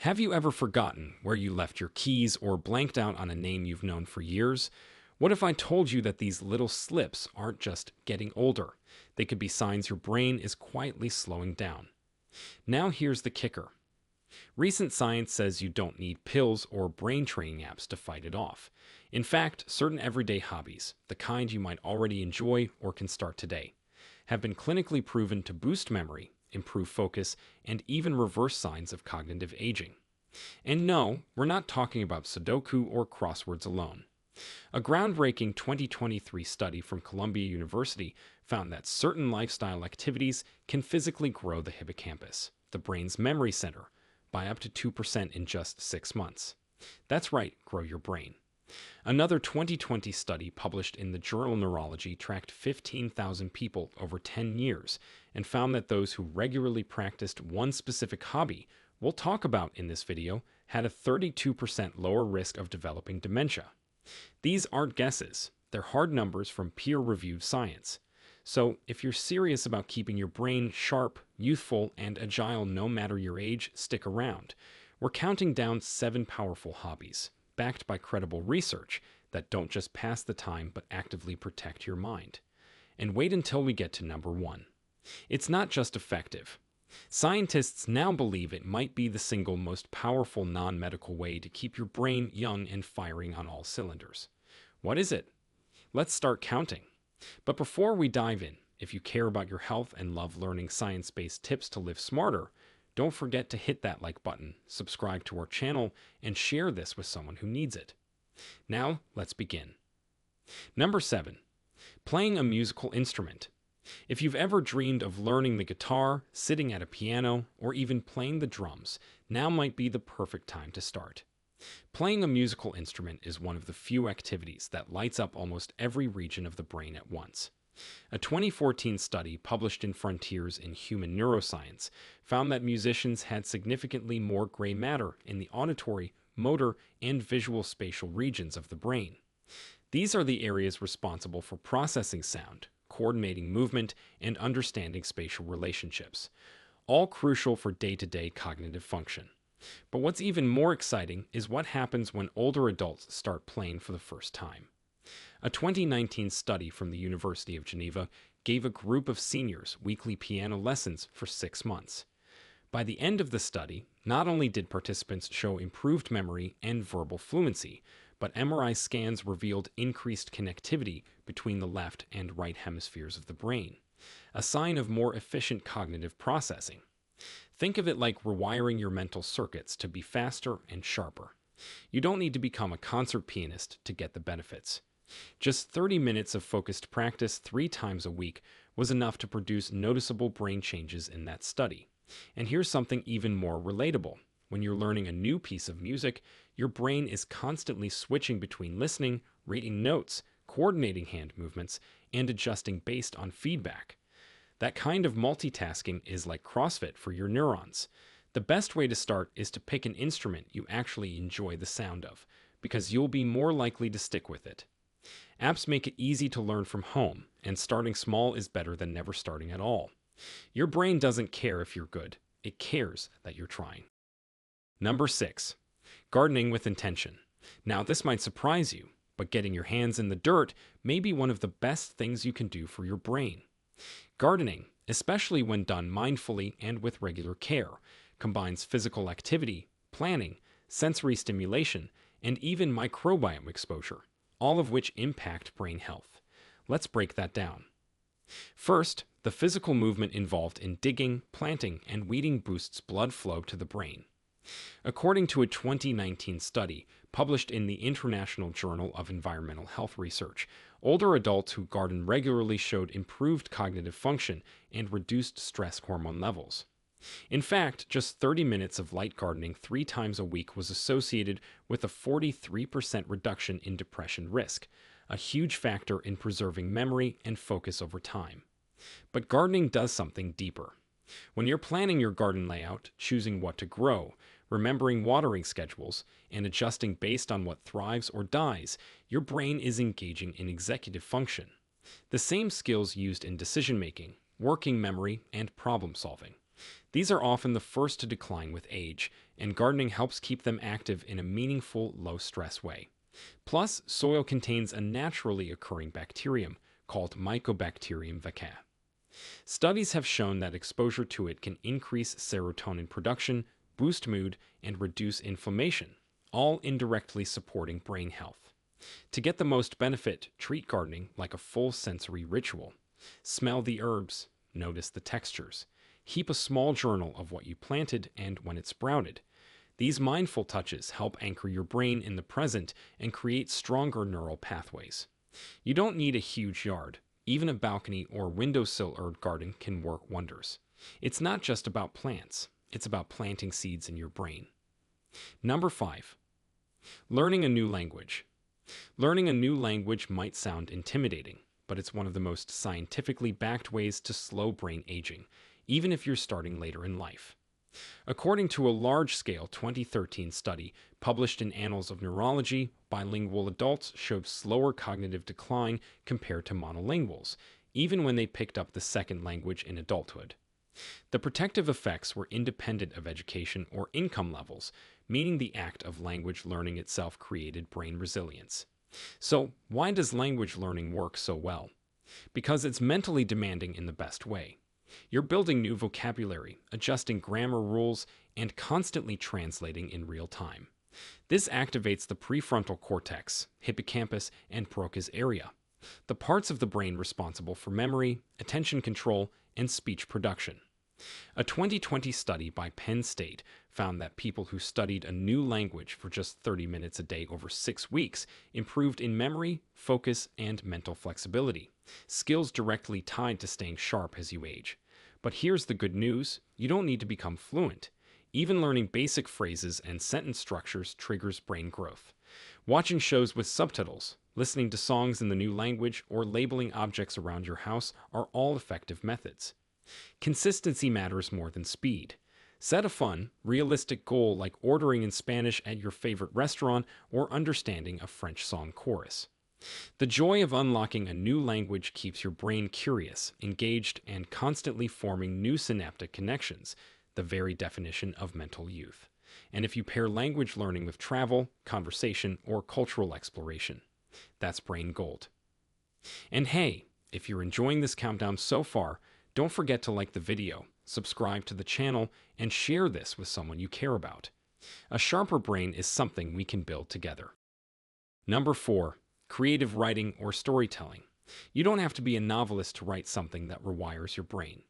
Have you ever forgotten where you left your keys or blanked out on a name you've known for years? What if I told you that these little slips aren't just getting older? They could be signs your brain is quietly slowing down. Now here's the kicker. Recent science says you don't need pills or brain training apps to fight it off. In fact, certain everyday hobbies, the kind you might already enjoy or can start today, have been clinically proven to boost memory, improve focus, and even reverse signs of cognitive aging. And no, we're not talking about Sudoku or crosswords alone. A groundbreaking 2023 study from Columbia University found that certain lifestyle activities can physically grow the hippocampus, the brain's memory center, by up to 2% in just 6 months. That's right, grow your brain. Another 2020 study published in the journal Neurology tracked 15,000 people over 10 years and found that those who regularly practiced one specific hobby we'll talk about in this video had a 32% lower risk of developing dementia. These aren't guesses, they're hard numbers from peer-reviewed science. So if you're serious about keeping your brain sharp, youthful, and agile no matter your age, stick around. We're counting down 7 powerful hobbies, backed by credible research, that don't just pass the time but actively protect your mind. And wait until we get to number 1. It's not just effective. Scientists now believe it might be the single most powerful non-medical way to keep your brain young and firing on all cylinders. What is it? Let's start counting. But before we dive in, if you care about your health and love learning science-based tips to live smarter, don't forget to hit that like button, subscribe to our channel, and share this with someone who needs it. Now, let's begin. Number 7. Playing a musical instrument. If you've ever dreamed of learning the guitar, sitting at a piano, or even playing the drums, now might be the perfect time to start. Playing a musical instrument is one of the few activities that lights up almost every region of the brain at once. A 2014 study published in Frontiers in Human Neuroscience found that musicians had significantly more gray matter in the auditory, motor, and visual spatial regions of the brain. These are the areas responsible for processing sound, coordinating movement, and understanding spatial relationships, all crucial for day-to-day cognitive function. But what's even more exciting is what happens when older adults start playing for the first time. A 2019 study from the University of Geneva gave a group of seniors weekly piano lessons for 6 months. By the end of the study, not only did participants show improved memory and verbal fluency, but MRI scans revealed increased connectivity between the left and right hemispheres of the brain, a sign of more efficient cognitive processing. Think of it like rewiring your mental circuits to be faster and sharper. You don't need to become a concert pianist to get the benefits. Just 30 minutes of focused practice 3 times a week was enough to produce noticeable brain changes in that study. And here's something even more relatable. When you're learning a new piece of music, your brain is constantly switching between listening, reading notes, coordinating hand movements, and adjusting based on feedback. That kind of multitasking is like CrossFit for your neurons. The best way to start is to pick an instrument you actually enjoy the sound of, because you'll be more likely to stick with it. Apps make it easy to learn from home, and starting small is better than never starting at all. Your brain doesn't care if you're good. It cares that you're trying. Number 6. Gardening with intention. Now, this might surprise you, but getting your hands in the dirt may be one of the best things you can do for your brain. Gardening, especially when done mindfully and with regular care, combines physical activity, planning, sensory stimulation, and even microbiome exposure, all of which impact brain health. Let's break that down. First, the physical movement involved in digging, planting, and weeding boosts blood flow to the brain. According to a 2019 study published in the International Journal of Environmental Health Research, older adults who garden regularly showed improved cognitive function and reduced stress hormone levels. In fact, just 30 minutes of light gardening 3 times a week was associated with a 43% reduction in depression risk, a huge factor in preserving memory and focus over time. But gardening does something deeper. When you're planning your garden layout, choosing what to grow, remembering watering schedules, and adjusting based on what thrives or dies, your brain is engaging in executive function. The same skills used in decision-making, working memory, and problem-solving. These are often the first to decline with age, and gardening helps keep them active in a meaningful, low-stress way. Plus, soil contains a naturally occurring bacterium called Mycobacterium vaccae. Studies have shown that exposure to it can increase serotonin production, boost mood, and reduce inflammation, all indirectly supporting brain health. To get the most benefit, treat gardening like a full sensory ritual. Smell the herbs, notice the textures. Keep a small journal of what you planted and when it sprouted. These mindful touches help anchor your brain in the present and create stronger neural pathways. You don't need a huge yard. Even a balcony or windowsill herb garden can work wonders. It's not just about plants, it's about planting seeds in your brain. Number 5. Learning a new language. Learning a new language might sound intimidating, but it's one of the most scientifically backed ways to slow brain aging, even if you're starting later in life. According to a large-scale 2013 study published in Annals of Neurology, bilingual adults showed slower cognitive decline compared to monolinguals, even when they picked up the second language in adulthood. The protective effects were independent of education or income levels, meaning the act of language learning itself created brain resilience. So, why does language learning work so well? Because it's mentally demanding in the best way. You're building new vocabulary, adjusting grammar rules, and constantly translating in real time. This activates the prefrontal cortex, hippocampus, and Broca's area, the parts of the brain responsible for memory, attention control, and speech production. A 2020 study by Penn State found that people who studied a new language for just 30 minutes a day over 6 weeks improved in memory, focus, and mental flexibility, skills directly tied to staying sharp as you age. But here's the good news: you don't need to become fluent. Even learning basic phrases and sentence structures triggers brain growth. Watching shows with subtitles, listening to songs in the new language, or labeling objects around your house are all effective methods. Consistency matters more than speed. Set a fun, realistic goal like ordering in Spanish at your favorite restaurant or understanding a French song chorus. The joy of unlocking a new language keeps your brain curious, engaged, and constantly forming new synaptic connections, the very definition of mental youth. And if you pair language learning with travel, conversation, or cultural exploration, that's brain gold. And hey, if you're enjoying this countdown so far, don't forget to like the video, subscribe to the channel, and share this with someone you care about. A sharper brain is something we can build together. Number 4. Creative writing or storytelling. You don't have to be a novelist to write something that rewires your brain.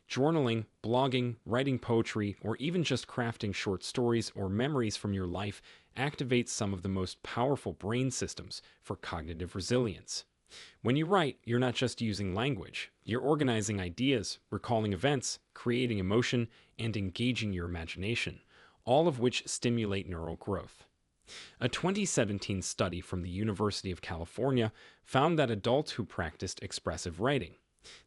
Journaling, blogging, writing poetry, or even just crafting short stories or memories from your life activates some of the most powerful brain systems for cognitive resilience. When you write, you're not just using language. You're organizing ideas, recalling events, creating emotion, and engaging your imagination, all of which stimulate neural growth. A 2017 study from the University of California found that adults who practiced expressive writing,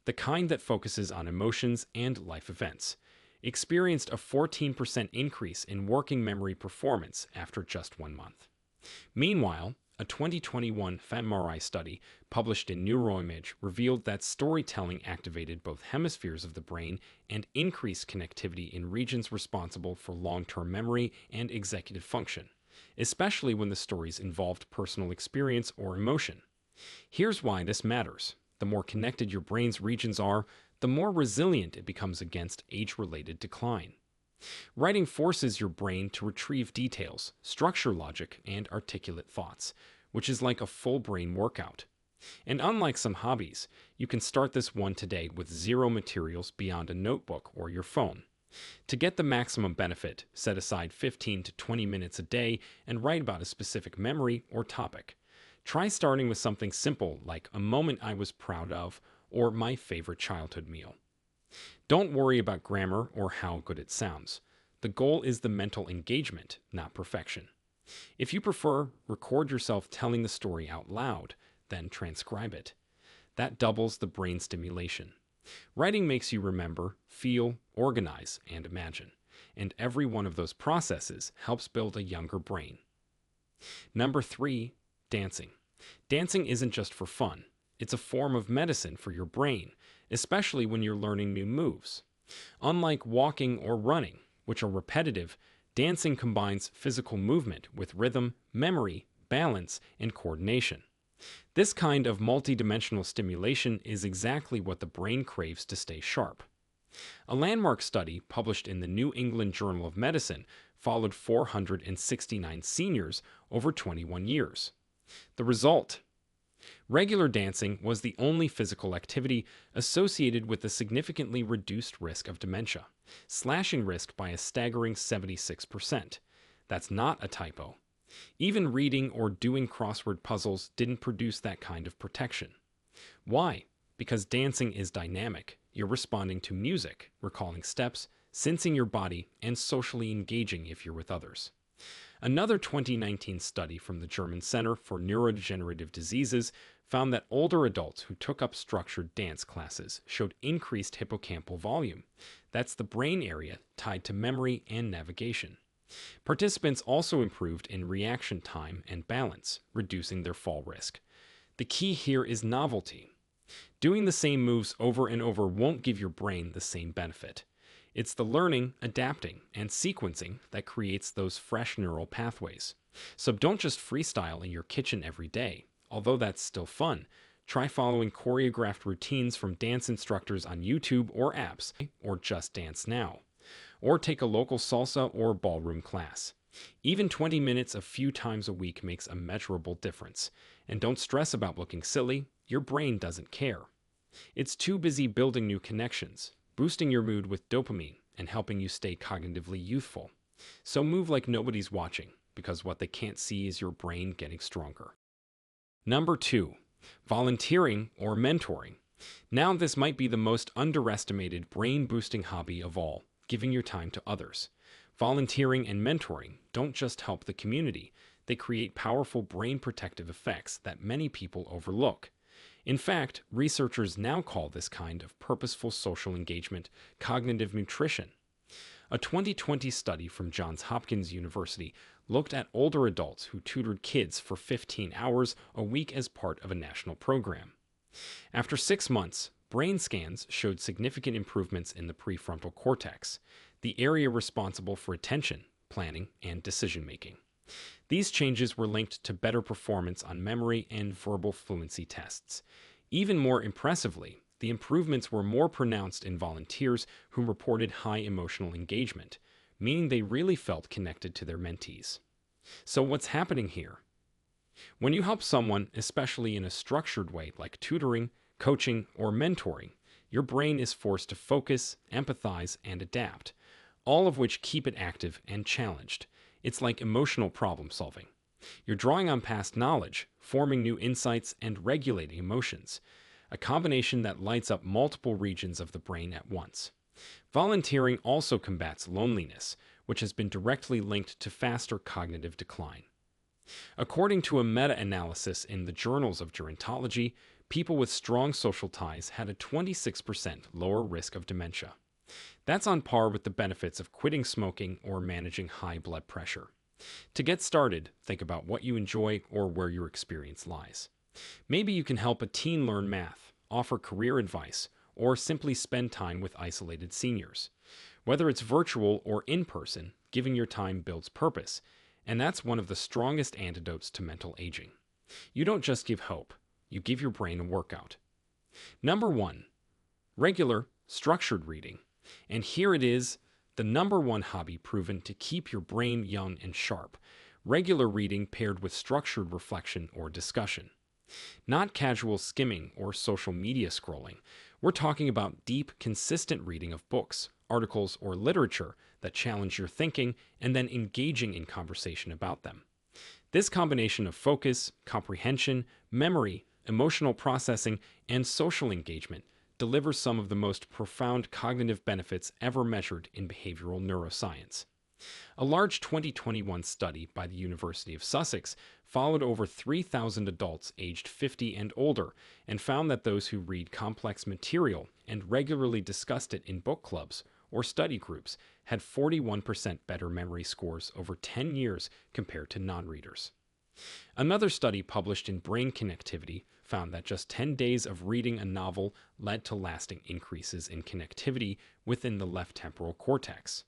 the kind that focuses on emotions and life events, experienced a 14% increase in working memory performance after just 1 month. Meanwhile, a 2021 fMRI study published in Neuroimage revealed that storytelling activated both hemispheres of the brain and increased connectivity in regions responsible for long-term memory and executive function, especially when the stories involved personal experience or emotion. Here's why this matters. The more connected your brain's regions are, the more resilient it becomes against age-related decline. Writing forces your brain to retrieve details, structure logic, and articulate thoughts, which is like a full brain workout. And unlike some hobbies, you can start this one today with zero materials beyond a notebook or your phone. To get the maximum benefit, set aside 15 to 20 minutes a day and write about a specific memory or topic. Try starting with something simple like a moment I was proud of or my favorite childhood meal. Don't worry about grammar or how good it sounds. The goal is the mental engagement, not perfection. If you prefer, record yourself telling the story out loud, then transcribe it. That doubles the brain stimulation. Writing makes you remember, feel, organize, and imagine. And every one of those processes helps build a younger brain. Number 3, dancing. Dancing isn't just for fun. It's a form of medicine for your brain, especially when you're learning new moves. Unlike walking or running, which are repetitive, dancing combines physical movement with rhythm, memory, balance, and coordination. This kind of multidimensional stimulation is exactly what the brain craves to stay sharp. A landmark study published in the New England Journal of Medicine followed 469 seniors over 21 years. The result: regular dancing was the only physical activity associated with a significantly reduced risk of dementia, slashing risk by a staggering 76%. That's not a typo. Even reading or doing crossword puzzles didn't produce that kind of protection. Why? Because dancing is dynamic. You're responding to music, recalling steps, sensing your body, and socially engaging if you're with others. Another 2019 study from the German Center for Neurodegenerative Diseases found that older adults who took up structured dance classes showed increased hippocampal volume. That's the brain area tied to memory and navigation. Participants also improved in reaction time and balance, reducing their fall risk. The key here is novelty. Doing the same moves over and over won't give your brain the same benefit. It's the learning, adapting, and sequencing that creates those fresh neural pathways. So don't just freestyle in your kitchen every day. Although that's still fun, try following choreographed routines from dance instructors on YouTube or apps, or Just Dance Now. Or take a local salsa or ballroom class. Even 20 minutes a few times a week makes a measurable difference. And don't stress about looking silly. Your brain doesn't care. It's too busy building new connections, boosting your mood with dopamine, and helping you stay cognitively youthful. So move like nobody's watching, because what they can't see is your brain getting stronger. Number 2, volunteering or mentoring. Now this might be the most underestimated brain-boosting hobby of all, giving your time to others. Volunteering and mentoring don't just help the community, they create powerful brain protective effects that many people overlook. In fact, researchers now call this kind of purposeful social engagement cognitive nutrition. A 2020 study from Johns Hopkins University looked at older adults who tutored kids for 15 hours a week as part of a national program. After 6 months, brain scans showed significant improvements in the prefrontal cortex, the area responsible for attention, planning, and decision-making. These changes were linked to better performance on memory and verbal fluency tests. Even more impressively, the improvements were more pronounced in volunteers who reported high emotional engagement, meaning they really felt connected to their mentees. So what's happening here? When you help someone, especially in a structured way like tutoring, coaching, or mentoring, your brain is forced to focus, empathize, and adapt, all of which keep it active and challenged. It's like emotional problem solving. You're drawing on past knowledge, forming new insights, and regulating emotions, a combination that lights up multiple regions of the brain at once. Volunteering also combats loneliness, which has been directly linked to faster cognitive decline. According to a meta-analysis in the Journals of Gerontology, people with strong social ties had a 26% lower risk of dementia. That's on par with the benefits of quitting smoking or managing high blood pressure. To get started, think about what you enjoy or where your experience lies. Maybe you can help a teen learn math, offer career advice, or simply spend time with isolated seniors. Whether it's virtual or in person, giving your time builds purpose, and that's one of the strongest antidotes to mental aging. You don't just give hope, you give your brain a workout. Number 1, regular, structured reading. And here it is, the number 1 hobby proven to keep your brain young and sharp. Regular reading paired with structured reflection or discussion. Not casual skimming or social media scrolling. We're talking about deep, consistent reading of books, articles, or literature that challenge your thinking and then engaging in conversation about them. This combination of focus, comprehension, memory, emotional processing, and social engagement delivers some of the most profound cognitive benefits ever measured in behavioral neuroscience. A large 2021 study by the University of Sussex followed over 3,000 adults aged 50 and older and found that those who read complex material and regularly discussed it in book clubs or study groups had 41% better memory scores over 10 years compared to non-readers. Another study published in Brain Connectivity found that just 10 days of reading a novel led to lasting increases in connectivity within the left temporal cortex,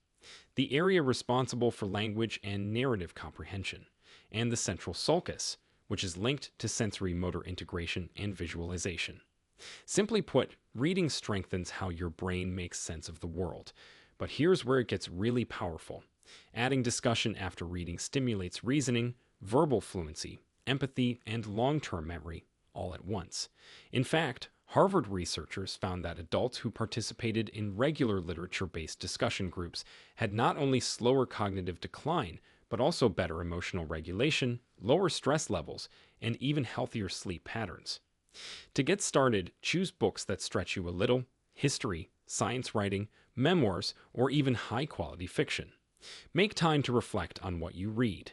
the area responsible for language and narrative comprehension, and the central sulcus, which is linked to sensory motor integration and visualization. Simply put, reading strengthens how your brain makes sense of the world. But here's where it gets really powerful. Adding discussion after reading stimulates reasoning, verbal fluency, empathy, and long-term memory all at once. In fact, Harvard researchers found that adults who participated in regular literature-based discussion groups had not only slower cognitive decline, but also better emotional regulation, lower stress levels, and even healthier sleep patterns. To get started, choose books that stretch you a little: history, science writing, memoirs, or even high-quality fiction. Make time to reflect on what you read.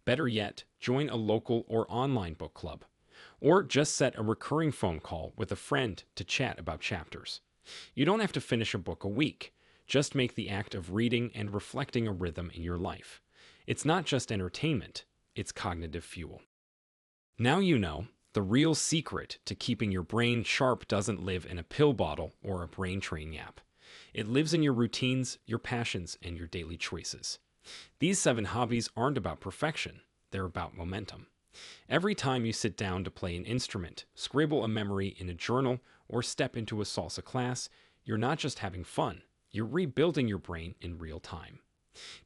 Better yet, join a local or online book club. Or just set a recurring phone call with a friend to chat about chapters. You don't have to finish a book a week. Just make the act of reading and reflecting a rhythm in your life. It's not just entertainment, it's cognitive fuel. Now you know, the real secret to keeping your brain sharp doesn't live in a pill bottle or a brain training app. It lives in your routines, your passions, and your daily choices. These 7 hobbies aren't about perfection, they're about momentum. Every time you sit down to play an instrument, scribble a memory in a journal, or step into a salsa class, you're not just having fun, you're rebuilding your brain in real time.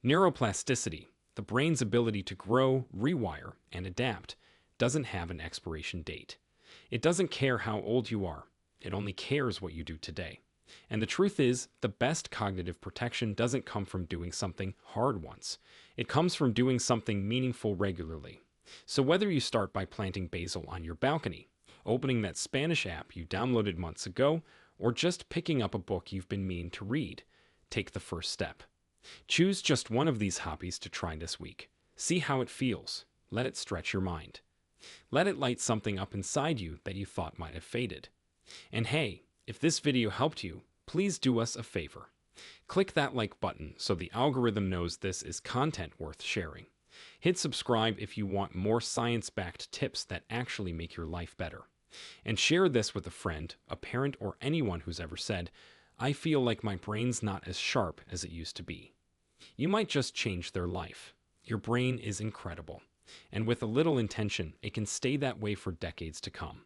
Neuroplasticity, the brain's ability to grow, rewire, and adapt, doesn't have an expiration date. It doesn't care how old you are, it only cares what you do today. And the truth is, the best cognitive protection doesn't come from doing something hard once. It comes from doing something meaningful regularly. So whether you start by planting basil on your balcony, opening that Spanish app you downloaded months ago, or just picking up a book you've been meaning to read, take the first step. Choose just one of these hobbies to try this week. See how it feels. Let it stretch your mind. Let it light something up inside you that you thought might have faded. And hey, if this video helped you, please do us a favor. Click that like button so the algorithm knows this is content worth sharing. Hit subscribe if you want more science-backed tips that actually make your life better. And share this with a friend, a parent, or anyone who's ever said, "I feel like my brain's not as sharp as it used to be." You might just change their life. Your brain is incredible. And with a little intention, it can stay that way for decades to come.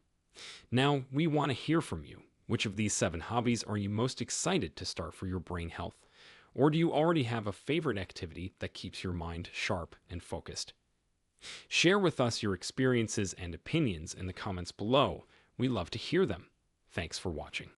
Now, we want to hear from you. Which of these 7 hobbies are you most excited to start for your brain health? Or do you already have a favorite activity that keeps your mind sharp and focused? Share with us your experiences and opinions in the comments below. We love to hear them. Thanks for watching.